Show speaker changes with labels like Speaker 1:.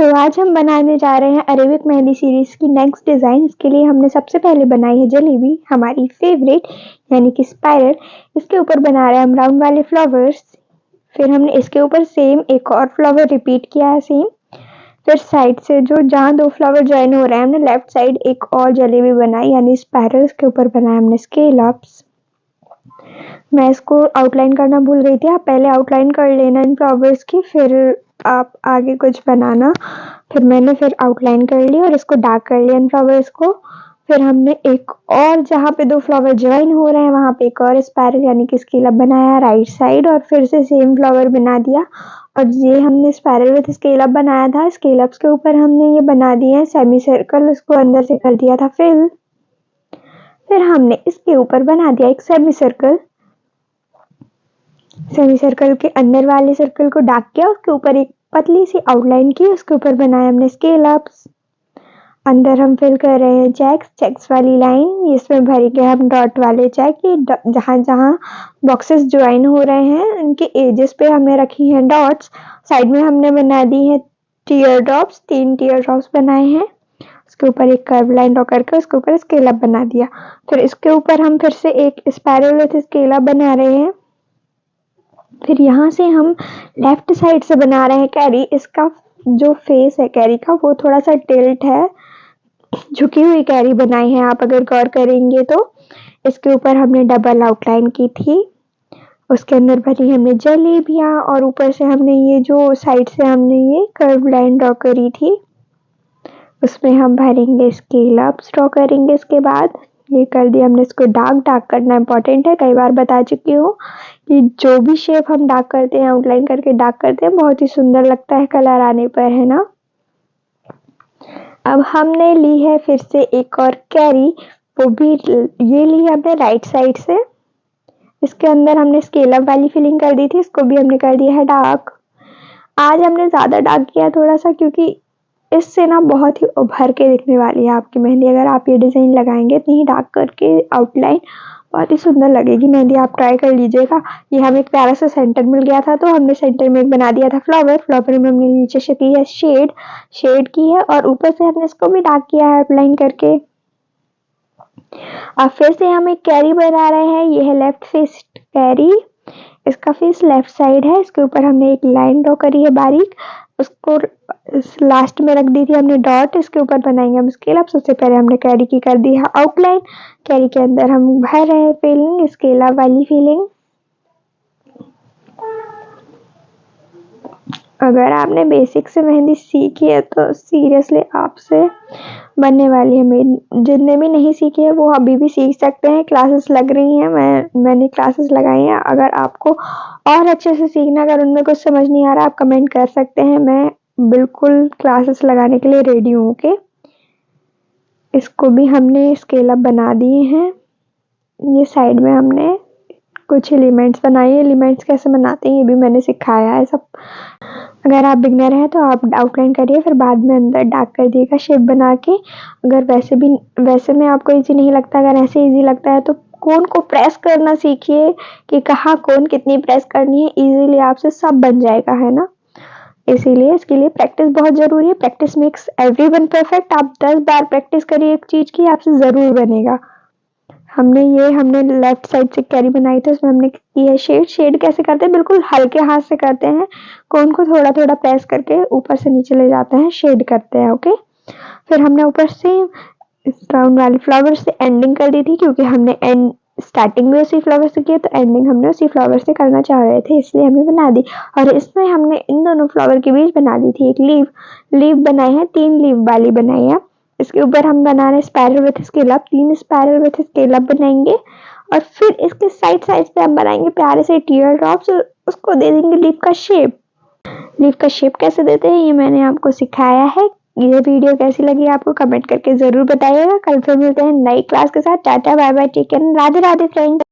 Speaker 1: तो आज हम बनाने जा रहे हैं अरेबिक मेहंदी सीरीज की नेक्स्ट डिज़ाइन। इसके लिए हमने सबसे पहले बनाई है जलेबी, हमारी फेवरेट, यानी कि स्पाइरल। इसके ऊपर बना रहे हैं हम राउंड वाले फ्लावर्स। फिर हमने इसके ऊपर सेम एक और फ्लावर रिपीट किया है सेम। फिर साइड से जो जहाँ दो फ्लावर ज्वाइन हो रहे हैं, हमने लेफ्ट साइड एक और जलेबी बनाई यानी स्पाइरल। इसके ऊपर बनाया हमने स्केलअप्स। मैं इसको आउटलाइन करना भूल गई थी, आप पहले आउटलाइन कर लेना इन फ्लावर्स की, फिर आप आगे कुछ बनाना। फिर आउटलाइन कर ली और इसको डार्क कर लिया इन फ्लावर्स को। फिर हमने एक और जहाँ पे दो फ्लावर ज्वाइन हो रहे हैं वहाँ पे एक और स्पाइरल यानी कि स्केलअप बनाया राइट साइड, और फिर से सेम फ्लावर बना दिया। और ये हमने स्पाइरल विद स्केलअप बनाया था, स्केलअप्स के ऊपर हमने ये बना दिए हैं सेमी सर्कल, उसको अंदर से कर दिया था फिल। फिर हमने इसके ऊपर बना दिया एक सेमी सर्कल। सेमी सर्कल के अंदर वाले सर्कल को डार्क किया, उसके ऊपर एक पतली सी आउटलाइन की, उसके ऊपर बनाया हमने स्केलअप्स। अंदर हम फिल कर रहे हैं चेक्स वाली लाइन, इसमें भरेंगे हम डॉट वाले चेक। जहाँ जहाँ बॉक्सेस ज्वाइन हो रहे हैं उनके एजेस पे हमने रखी हैं डॉट्स। साइड में हमने बना दी है टीयर ड्रॉप्स, 3 टीयर ड्रॉप्स बनाए हैं। उसके ऊपर एक कर्व लाइन ड्रॉ करके उसके ऊपर स्केलअप बना दिया। फिर इसके ऊपर हम फिर से एक स्पाइरल विद स्केलअप बना रहे हैं। फिर यहाँ से हम लेफ्ट साइड से बना रहे हैं कैरी। इसका जो फेस है कैरी का वो थोड़ा सा टिल्ट है, झुकी हुई कैरी बनाई है आप अगर गौर करेंगे तो। इसके ऊपर हमने डबल आउटलाइन की थी, उसके अंदर भरी हमने जलेबियाँ, और ऊपर से हमने ये जो साइड से हमने ये कर्व लाइन ड्रॉ करी थी उसमें हम भरेंगे स्केलअप्स ड्रॉ करेंगे। इसके बाद ये कर दिया हमने। इसको डार्क करना इंपॉर्टेंट है, कई बार बता चुकी हूँ कि जो भी शेप हम डार्क करते हैं, आउटलाइन करके डार्क करते हैं, बहुत ही सुंदर लगता है कलर आने पर, है ना। अब हमने ली है फिर से एक और कैरी, वो भी ये ली हमने राइट साइड से। इसके अंदर हमने स्केलअप वाली फिलिंग कर दी थी, इसको भी हमने कर दिया है डार्क। आज हमने ज़्यादा डार्क किया थोड़ा सा, क्योंकि इससे ना बहुत ही उभर के दिखने वाली है आपकी मेहंदी। अगर आप ये डिज़ाइन लगाएंगे इतनी ही डार्क करके आउटलाइन, बहुत ही सुंदर लगेगी मेहंदी। आप ट्राई कर लीजिएगा। ये हमें एक प्यारा सा सेंटर मिल गया था तो हमने सेंटर में एक बना दिया था फ्लावर में हमने नीचे से की है शेड की है, और ऊपर से हमने इसको भी डार्क किया है आउटलाइन करके। अब फिर से हम एक कैरी बना रहे हैं, ये है लेफ्ट फेस कैरी। इसका फेस लेफ्ट साइड है, इसके ऊपर हमने एक लाइन ड्रॉ करी है बारीक, उसको लास्ट में रख दी थी हमने डॉट। इसके ऊपर बनाएंगे हम स्केलअप। सबसे पहले हमने कैरी की कर दी है आउटलाइन, कैरी के अंदर हम भर रहे हैं फिलिंग, स्केलअप वाली फिलिंग। अगर आपने बेसिक से मेहंदी सीखी है तो सीरियसली आपसे बनने वाली है। जितने भी नहीं सीखे हैं वो अभी भी सीख सकते हैं, क्लासेस लग रही हैं, मैंने क्लासेस लगाई हैं। अगर आपको और अच्छे से सीखना, अगर उनमें कुछ समझ नहीं आ रहा, आप कमेंट कर सकते हैं, मैं बिल्कुल क्लासेस लगाने के लिए रेडी हूँ। ओके, इसको भी हमने स्केलअप बना दिए हैं। ये साइड में हमने कुछ एलिमेंट्स बनाए, एलिमेंट्स कैसे बनाते हैं ये भी मैंने सिखाया है सब। अगर आप बिगनर हैं तो आप आउटलाइन करिए, फिर बाद में अंदर डार्क कर दिएगा शेप बना के। अगर वैसे में आपको इजी नहीं लगता, अगर ऐसे इजी लगता है तो कोन को प्रेस करना सीखिए कि कहाँ कोन कितनी प्रेस करनी है, इजीली आपसे सब बन जाएगा, है ना। इसीलिए इसके लिए प्रैक्टिस बहुत ज़रूरी है। Practice makes everyone perfect. आप 10 बार प्रैक्टिस करिए एक चीज़ की, आपसे ज़रूर बनेगा। हमने लेफ्ट साइड से कैरी बनाई थी, उसमें हमने की है शेड कैसे करते हैं, बिल्कुल हल्के हाथ से करते हैं, कोन को थोड़ा थोड़ा प्रेस करके ऊपर से नीचे ले जाते हैं, शेड करते हैं। ओके, फिर हमने ऊपर से राउंड वाले फ्लावर से एंडिंग कर दी थी, क्योंकि हमने स्टार्टिंग में उसी फ्लावर से किया तो एंडिंग हमने उसी फ्लावर से करना चाह रहे थे, इसलिए हमने बना दी। और इसमें हमने इन दोनों फ्लावर के बीच बना दी थी एक लीव बनाई है, 3 लीव वाली बनाई है। इसके ऊपर हम बना रहे हैं spiral with scale-up, 3 spiral with scale-up बनाएंगे। और फिर इसके साइड पे हम बनाएंगे प्यारे से टीयर ड्रॉप्स, उसको दे देंगे लीफ का शेप। लीफ का शेप कैसे देते हैं ये मैंने आपको सिखाया है। ये वीडियो कैसी लगी आपको कमेंट करके जरूर बताइएगा। कल फिर मिलते हैं नई क्लास के साथ। Tata bye bye, take care, Radhe Radhe friends.